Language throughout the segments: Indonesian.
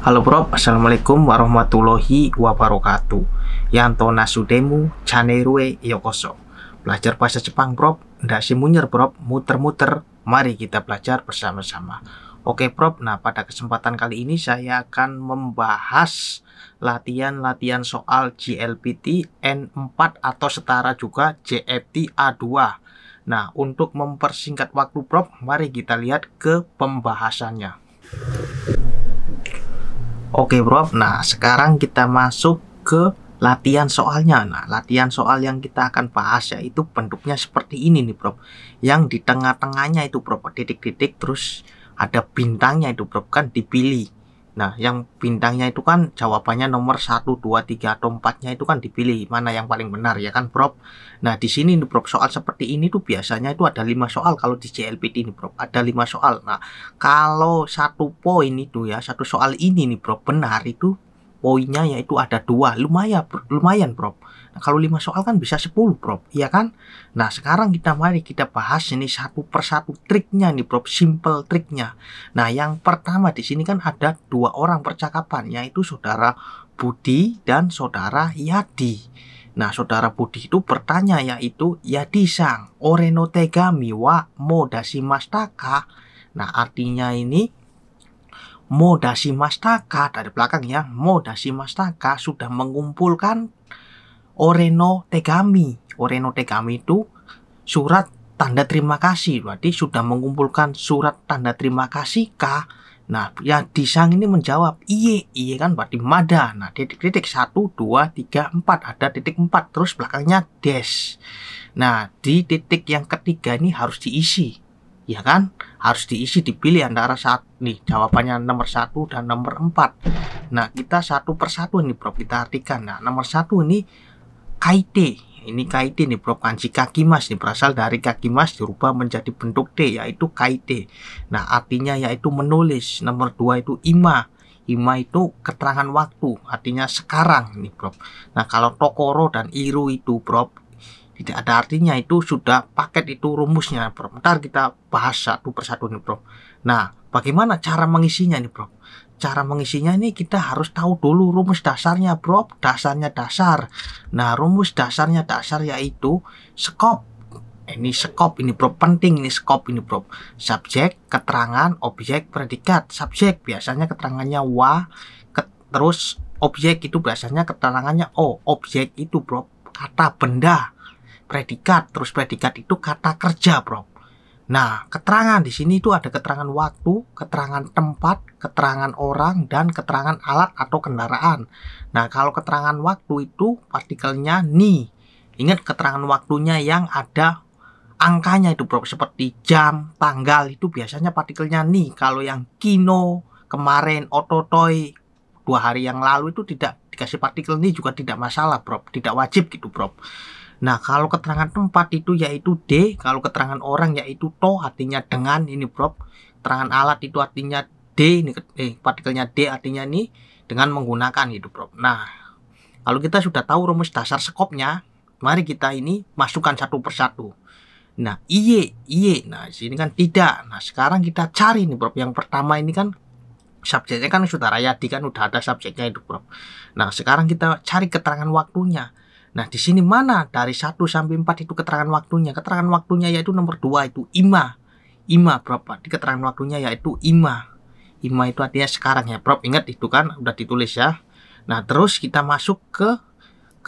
Halo Bro, Assalamualaikum warahmatullahi wabarakatuh. Yanto nasudemu chanerue yokoso. Belajar bahasa Jepang Bro, ndak simunyer Bro, muter-muter. Mari kita belajar bersama-sama. Oke Bro, nah pada kesempatan kali ini saya akan membahas latihan-latihan soal JLPT N4 atau setara juga JFT A2. Nah, untuk mempersingkat waktu Bro, mari kita lihat ke pembahasannya. Oke Bro, nah sekarang kita masuk ke latihan soalnya. Nah, latihan soal yang kita akan bahas yaitu bentuknya seperti ini nih Bro. Yang di tengah-tengahnya itu Bro, titik-titik terus ada bintangnya itu Bro, kan dipilih. Nah, yang bintangnya itu kan jawabannya nomor 1, 2, 3, atau 4-nya itu kan dipilih. Mana yang paling benar ya kan Bro. Nah, di sini nih Bro, soal seperti ini tuh biasanya itu ada 5 soal kalau di JLPT ini Bro. Ada 5 soal. Nah, kalau satu poin itu ya, satu soal ini nih Bro, benar itu poinnya yaitu ada 2. Lumayan Bro. Nah, kalau 5 soal kan bisa 10 Bro, iya kan? Nah, sekarang mari kita bahas ini satu persatu triknya nih Bro, simple triknya. Nah, yang pertama di sini kan ada 2 orang percakapan, yaitu saudara Budi dan saudara Yadi. Nah, saudara Budi itu bertanya yaitu Yadi-sang, ore no tegami wa mo dashimasu ka? Nah, artinya ini mo dashimasu ka dari belakang ya, mo dashimasu ka sudah mengumpulkan ore no tegami. Ore no tegami itu surat tanda terima kasih, berarti sudah mengumpulkan surat tanda terima kasih kah? Nah, ya Disang ini menjawab iye kan berarti mada. Nah, titik-titik 1, 2, 3, 4 ada titik 4 terus belakangnya des. Nah, di titik yang ketiga ini harus diisi, ya kan? Harus diisi, dipilih antara nih jawabannya nomor 1 dan nomor 4. Nah, kita satu persatu nih Bro, kita artikan. Nah, nomor 1 ini kaite. Ini kaite nih Bro, kanji kakimas nih berasal dari kakimas dirubah menjadi bentuk D yaitu kaite. Nah, artinya yaitu menulis. Nomor 2 itu ima. Ima itu keterangan waktu, artinya sekarang nih Bro. Nah, kalau tokoro dan iru itu Bro, tidak ada artinya, itu sudah paket itu rumusnya Bro. Bentar kita bahas satu persatu nih Bro. Nah, bagaimana cara mengisinya nih Bro? Cara mengisinya ini kita harus tahu dulu rumus dasarnya Bro. Dasarnya dasar. Nah, rumus dasarnya dasar yaitu skop. Ini skop ini Bro, penting ini skop ini Bro. Subjek, keterangan, objek, predikat. Subjek biasanya keterangannya wa, terus objek itu biasanya keterangannya o. Objek itu Bro kata benda. Predikat, terus predikat itu kata kerja Bro. Nah, keterangan di sini itu ada keterangan waktu, keterangan tempat, keterangan orang, dan keterangan alat atau kendaraan. Nah, kalau keterangan waktu itu partikelnya ni. Ingat keterangan waktunya yang ada angkanya itu Bro, seperti jam, tanggal itu biasanya partikelnya ni. Kalau yang kino, kemarin, ototoy, 2 hari yang lalu itu tidak dikasih partikel ni juga tidak masalah Bro, tidak wajib gitu Bro. Nah, kalau keterangan tempat itu yaitu D, kalau keterangan orang yaitu to, artinya dengan ini Bro. Keterangan alat itu artinya D, ini partikelnya D artinya ini dengan menggunakan gitu Bro. Nah, kalau kita sudah tahu rumus dasar skopnya, mari kita ini masukkan satu persatu. Nah, iye. Nah, sini kan tidak. Nah, sekarang kita cari nih Bro. Yang pertama ini kan subjeknya kan saudara Yadi kan udah ada subjeknya itu Bro. Nah, sekarang kita cari keterangan waktunya. Nah, di sini mana dari 1 sampai 4 itu keterangan waktunya? Keterangan waktunya yaitu nomor 2 itu ima. Ima berapa? Di keterangan waktunya yaitu ima. Ima itu artinya sekarang ya, Bro. Ingat itu kan udah ditulis ya. Nah, terus kita masuk ke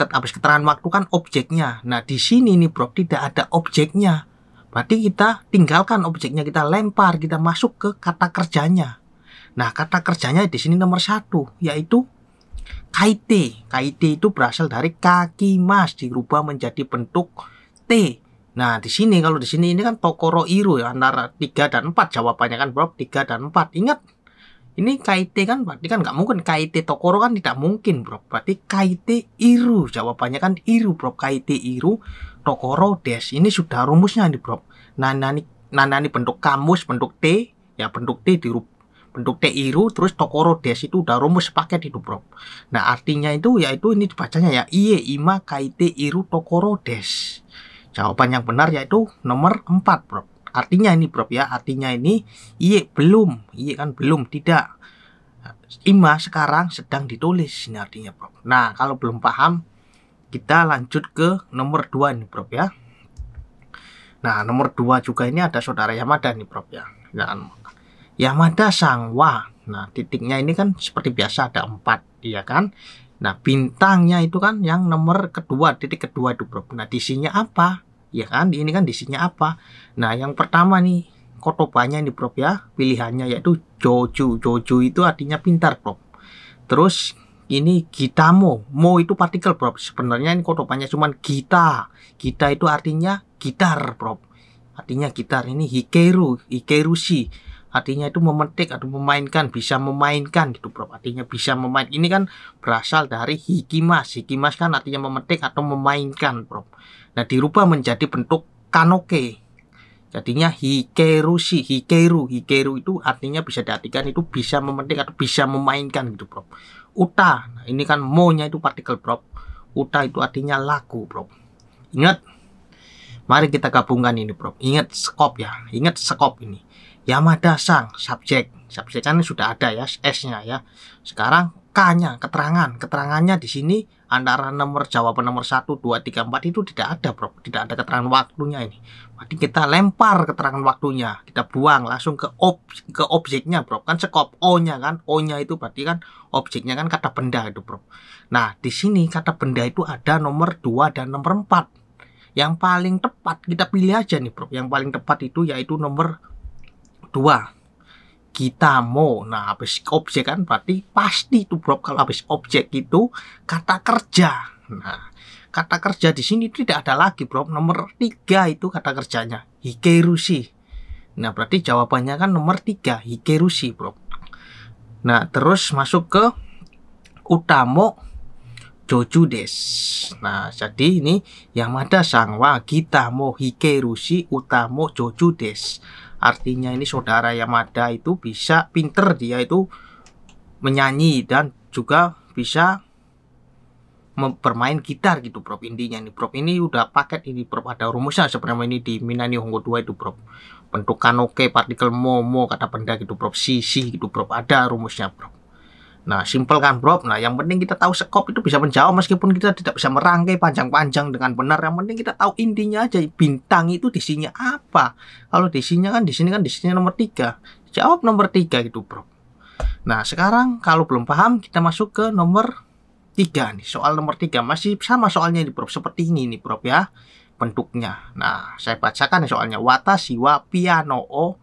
habis keterangan waktu kan objeknya. Nah, di sini nih, Bro, tidak ada objeknya. Berarti kita tinggalkan objeknya, kita lempar, kita masuk ke kata kerjanya. Nah, kata kerjanya di sini nomor 1 yaitu kaite. Kaite itu berasal dari kaki mas dirubah menjadi bentuk T. Nah, di sini kalau di sini ini kan tokoro iru ya, antara 3 dan 4 jawabannya kan Bro, 3 dan 4. Ingat, ini kaite kan berarti kan nggak mungkin kaite tokoro kan tidak mungkin Bro. Berarti kaite iru jawabannya kan iru Bro. Kaite iru tokoro des. Ini sudah rumusnya nih Bro. Nah, ini bentuk kamus, bentuk T ya, bentuk T dirubah bentuk T iru, terus tokoro des itu udah rumus paket itu Bro. Nah, artinya itu yaitu ini dibacanya ya iye ima kaite iru tokoro des. Jawaban yang benar yaitu nomor 4 Bro. Artinya ini Bro ya, artinya ini iye belum, iye kan belum, tidak. Ima sekarang sedang ditulis ini artinya bro. Nah kalau belum paham kita lanjut ke nomor 2 nih bro ya. Nah nomor 2 juga ini ada saudara Yamada nih bro ya. Nah, Yamada sang wa. Nah titiknya ini kan seperti biasa ada 4 ya kan. Nah bintangnya itu kan yang nomor kedua, titik kedua itu bro. Nah disinya apa ya kan, ini kan disinya apa. Nah yang pertama nih kotobannya ini bro ya, pilihannya yaitu joju. Joju itu artinya pintar bro. Terus ini gitamo, mo itu partikel bro. Sebenarnya ini kotobannya cuman gita. Gita itu artinya gitar bro. Artinya gitar. Ini hikeru, hikerushi. Artinya itu memetik atau memainkan, bisa memainkan gitu bro. Artinya bisa memain. Ini kan berasal dari hikimas. Hikimas kan artinya memetik atau memainkan bro. Nah dirubah menjadi bentuk kanoke. Jadinya hikerushi, hikeru. Hikeru itu artinya bisa diartikan itu bisa memetik atau bisa memainkan gitu bro. Uta, nah, ini kan mo-nya itu partikel bro. Uta itu artinya lagu bro. Ingat, mari kita gabungkan ini bro. Ingat skop ya, ingat skop ini. Yamada sang, subjek. Subjek kan sudah ada ya, S-nya ya. Sekarang K-nya, keterangan. Keterangannya di sini antara nomor jawaban nomor 1, 2, 3, 4 itu tidak ada bro. Tidak ada keterangan waktunya ini. Berarti kita lempar keterangan waktunya. Kita buang langsung ke objeknya bro. Kan skop O-nya kan. O-nya itu berarti kan objeknya kan kata benda itu bro. Nah di sini kata benda itu ada nomor 2 dan nomor 4. Yang paling tepat kita pilih aja nih bro. Yang paling tepat itu yaitu nomor 2. Gitamo. Nah habis objek kan berarti pasti itu bro. Kalau habis objek itu kata kerja. Nah kata kerja di sini tidak ada lagi bro. Nomor 3 itu kata kerjanya hikerushi. Nah berarti jawabannya kan nomor 3 hikerushi bro. Nah terus masuk ke utamo joju des. Nah jadi ini Yamada sang wa gitamo hikerushi utamo joju des. Artinya ini saudara Yamada itu bisa pinter, dia itu menyanyi dan juga bisa bermain gitar gitu bro. Intinya nih bro, ini udah paket ini bro, ada rumusnya sebenarnya ini di Minani Hongo 2 itu bro. Bentuk kanoke, partikel mo kata benda gitu bro, si gitu bro, ada rumusnya bro. Nah simple kan bro. Nah yang penting kita tahu skop itu bisa menjawab meskipun kita tidak bisa merangkai panjang-panjang dengan benar. Yang penting kita tahu intinya aja, bintang itu disinya apa. Kalau disinya kan di sini kan disinya nomor 3, jawab nomor 3 gitu bro. Nah sekarang kalau belum paham kita masuk ke nomor 3 nih. Soal nomor 3 masih sama soalnya nih bro, seperti ini nih bro ya bentuknya. Nah saya bacakan soalnya. Watashi wa piano o,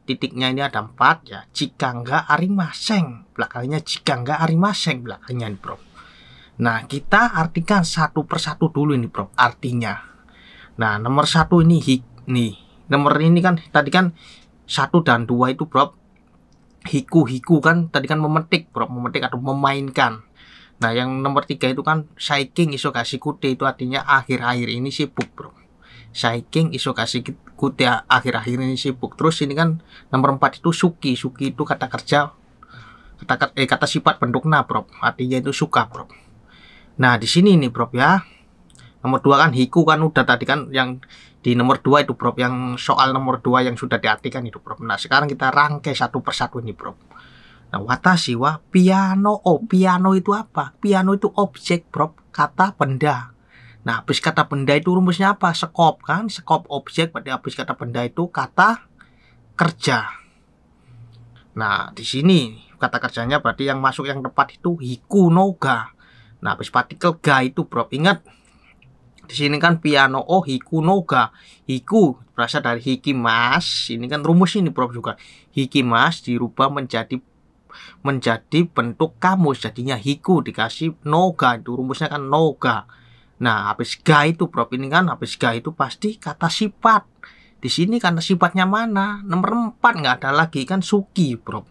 titiknya ini ada 4 ya. Jika enggak arimaseng, belakangnya jika enggak arimaseng belakangnya nih bro. Nah kita artikan satu persatu dulu ini bro artinya. Nah nomor 1 ini nih nomor ini kan tadi kan 1 dan 2 itu bro hiku kan tadi kan memetik bro, memetik atau memainkan. Nah yang nomor 3 itu kan saiking isogashi kute, itu artinya akhir-akhir ini sibuk bro. Saiking isogashi kute, akhir-akhir ini sibuk. Terus ini kan nomor 4 itu suki. Suki itu kata kerja, kata sifat bentuk na bro. Artinya itu suka bro. Nah di sini nih bro ya. Nomor 2 kan hiku kan udah tadi kan yang di nomor 2 itu bro, yang soal nomor 2 yang sudah diartikan itu bro. Nah sekarang kita rangkai satu persatu ini bro. Nah watashi wa piano o, piano itu apa? Piano itu objek bro, kata benda. Nah, habis kata benda itu rumusnya apa? Skop kan? Skop objek, berarti habis kata benda itu kata kerja. Nah, di sini kata kerjanya berarti yang masuk yang tepat itu hiku no ga. Nah, habis partikel ga itu bro, ingat di sini kan piano o hiku no ga. Hiku berasal dari hikimas. Ini kan rumus ini bro juga. Hikimas dirubah menjadi bentuk kamus, jadinya hiku dikasih noga, itu rumusnya kan noga. Nah habis ga itu bro, ini kan habis ga itu pasti kata sifat. Di sini kata sifatnya mana? Nomor 4 nggak ada lagi kan suki bro.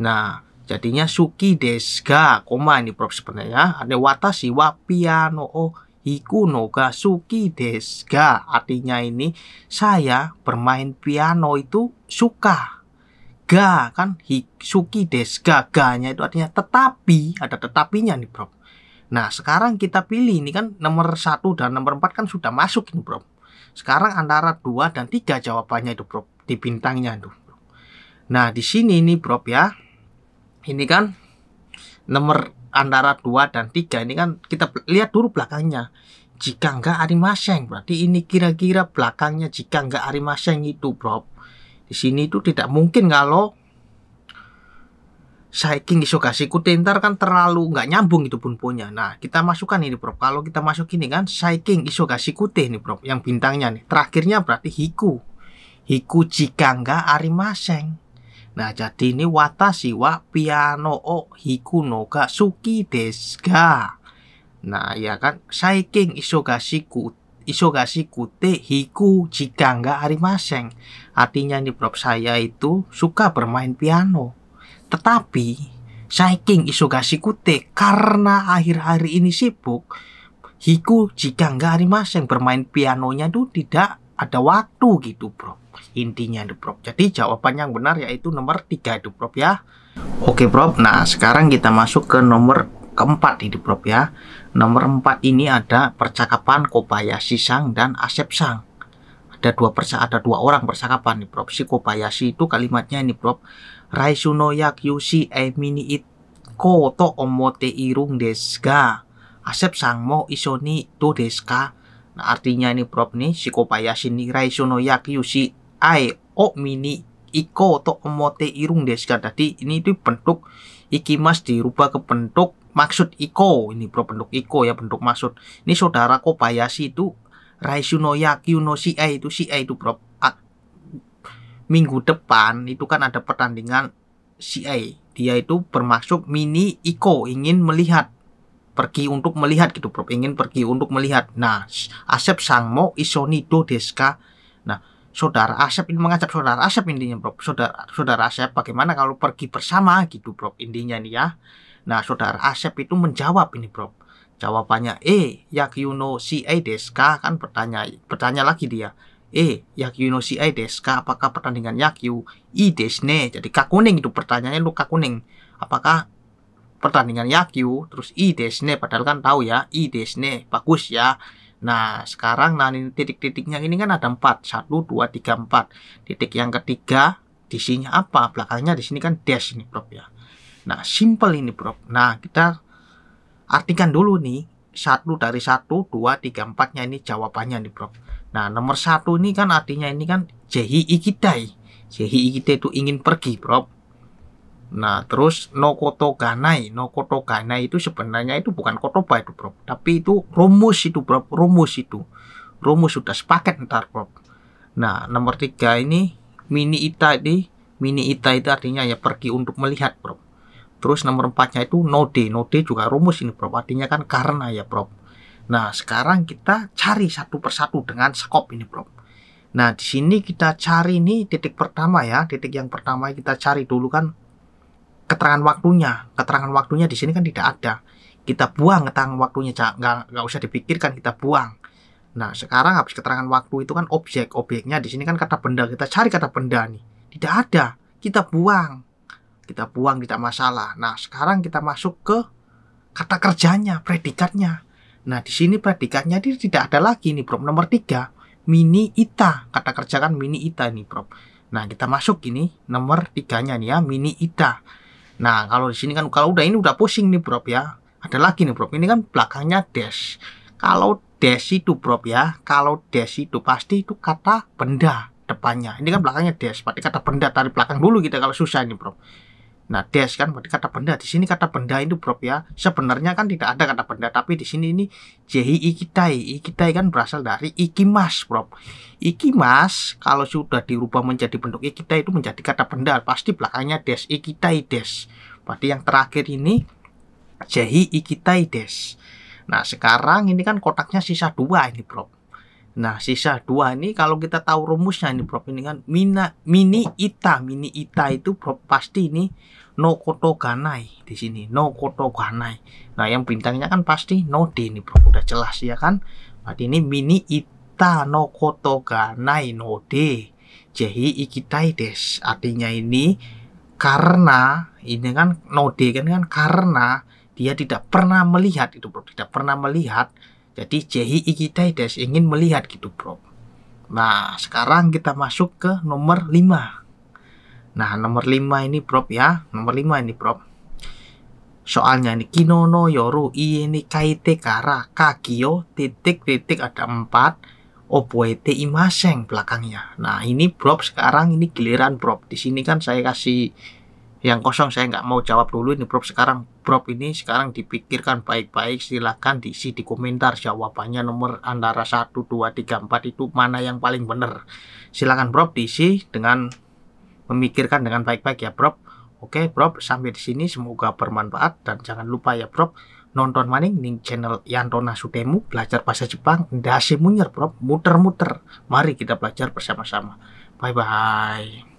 Nah jadinya suki desga koma ini bro sebenarnya ada watashi wa piano o hiku noga suki desga. Artinya ini saya bermain piano itu suka. Ga kan suki desga, ga-nya itu artinya tetapi, ada tetapinya nih bro. Nah sekarang kita pilih ini kan nomor 1 dan nomor 4 kan sudah masuk ini bro. Sekarang antara 2 dan 3 jawabannya itu bro, di bintangnya itu bro. Nah di sini nih bro ya, ini kan nomor antara 2 dan 3 ini kan kita lihat dulu belakangnya. Jika enggak arimaseng, berarti ini kira-kira belakangnya jika enggak arimaseng itu, bro. Di sini itu tidak mungkin kalau Saiking Isogasi Kute, ntar kan terlalu nggak nyambung itu punponya. Nah, kita masukkan ini, bro. Kalau kita masuk ini kan Saiking Isogasi Kute ini, bro. Yang bintangnya nih. Terakhirnya berarti Hiku. Hiku jika enggak arimaseng. Nah, jadi ini watashi wa piano o hiku no ga suki desu ga. Nah, ya kan Saiking Isogasi Kute hiku jika enggak arimaseng. Artinya nih, bro, saya itu suka bermain piano. Tetapi Saiking Isogasi Kute karena akhir-akhir ini sibuk, hiku jika enggak arimaseng, bermain pianonya itu tidak ada waktu gitu, bro. Intinya itu, bro. Jadi jawaban yang benar yaitu nomor 3 itu, bro, ya. Oke, bro. Nah, sekarang kita masuk ke nomor keempat ini, bro, ya. Nomor 4 ini ada percakapan Kobayashi Sang dan Asep Sang. Ada dua orang percakapan nih, bro. Si Kobayashi itu kalimatnya ini, bro. Raisu no yakyushi e mini iko to omote irung desu ga. Asep Sang mo iso ni do desu ka. Nah, artinya ini, bro, nih si Kobayashi ni Raisu no yakyushi ai o mini iko to omote irung desu ga. Tadi ini itu bentuk ikimas dirubah ke bentuk maksud iko. Ini, bro, bentuk iko ya, bentuk maksud. Ini saudara Kobayashi itu Raisu no yakyu no si itu itu, bro. Minggu depan itu kan ada pertandingan CA. Dia itu bermaksud mini iko, ingin melihat, pergi untuk melihat gitu, bro. Ingin pergi untuk melihat. Nah, Asep Sang mo isoni do desu ka. Nah, saudara Asep ini mengajak saudara Asep intinya, bro. Saudara Asep bagaimana kalau pergi bersama gitu, bro. Intinya nih ya. Nah, saudara Asep itu menjawab ini, bro. Jawabannya yakyu no CA desu ka, kan bertanya lagi dia. Yakyu no si desu ka, apakah pertandingan yakyu? Desu ne. Jadi kakuning itu pertanyaannya lu kakuning. Apakah pertandingan yakyu? Terus desu ne, padahal kan tahu ya, desu ne. Bagus ya. Nah, sekarang ini titik-titiknya ini kan ada 4. 1 2 3 4. Titik yang ketiga di sini apa? Belakangnya di sini kan dash ini, bro, ya. Nah, simple ini, bro. Nah, kita artikan dulu nih. 1 dari 1 2 3 4-nya ini jawabannya nih, bro. Nah, nomor 1 ini kan artinya ini kan Jehi ikitai. Jehi ikitai itu ingin pergi, bro. Nah, terus no koto ganai. No koto ganai itu sebenarnya itu bukan kotoba itu, bro. Tapi itu rumus itu, bro. Rumus itu. Rumus sudah sepaket ntar, bro. Nah, nomor 3 ini mini ita ini. Mini ita itu artinya ya pergi untuk melihat, bro. Terus nomor 4-nya itu node. Node juga rumus ini, bro. Artinya kan karena ya, bro. Nah, sekarang kita cari satu persatu dengan skop ini, bro. Nah, di sini kita cari nih titik pertama ya. Titik yang pertama kita cari dulu kan keterangan waktunya. Keterangan waktunya di sini kan tidak ada. Kita buang keterangan waktunya, nggak usah dipikirkan, kita buang. Nah, sekarang habis keterangan waktu itu kan objek. Objeknya di sini kan kata benda. Kita cari kata benda nih. Tidak ada. Kita buang. Kita buang, tidak masalah. Nah, sekarang kita masuk ke kata kerjanya, predikatnya. Nah, di sini predikatnya ini tidak ada lagi nih, bro. Nomor 3, mini ita. Kata kerja kan mini ita nih, bro. Nah, kita masuk ini nomor 3-nya nih ya, mini ita. Nah, kalau di sini kan kalau udah ini udah pusing nih, bro, ya. Ada lagi nih, bro. Ini kan belakangnya dash. Kalau dash itu, bro, ya. Kalau dash itu pasti itu kata benda depannya. Ini kan belakangnya dash, berarti kata benda, tarik belakang dulu kita kalau susah ini, bro. Nah, dash kan berarti kata benda. Di sini kata benda itu, bro, ya. Sebenarnya kan tidak ada kata benda, tapi di sini ini jehi ikitai. Ikitai kan berasal dari ikimas, bro. Ikimas kalau sudah dirubah menjadi bentuk ikitai itu menjadi kata benda, pasti belakangnya dash, ikitai dash. Berarti yang terakhir ini jehi ikitai dash. Nah, sekarang ini kan kotaknya sisa 2 ini, bro. Nah, sisa 2 ini kalau kita tahu rumusnya ini, bro, ini kan mini ita. Mini ita itu, bro, pasti ini no koto ganai di sini. No koto ganai. Nah, yang bintangnya kan pasti node ini, bro. Udah jelas ya kan? Berarti ini mini ita no koto ganai node. Jehi ikitai desu. Artinya ini karena ini kan node kan karena dia tidak pernah melihat itu, bro. Tidak pernah melihat. Jadi jehi ikitai desu, ingin melihat gitu, bro. Nah, sekarang kita masuk ke nomor 5. Nah, nomor 5 ini, bro, ya. Nomor 5 ini, bro. soalnya ini kino no yoru ini kaite kara kagio titik ada 4 oboete imaseng belakangnya. Nah ini bro, sekarang ini giliran bro. Di sini kan saya kasih yang kosong, saya nggak mau jawab dulu ini bro. Sekarang bro ini sekarang dipikirkan baik-baik, silahkan diisi di komentar jawabannya nomor antara 1, 2, 3, 4 itu mana yang paling benar. Silahkan bro diisi dengan memikirkan dengan baik-baik ya bro. Oke bro, sampai di sini semoga bermanfaat dan jangan lupa ya bro, nonton maning ning channel Yanto Nasudemu belajar bahasa Jepang ndase munyer bro, muter-muter. Mari kita belajar bersama-sama. Bye bye.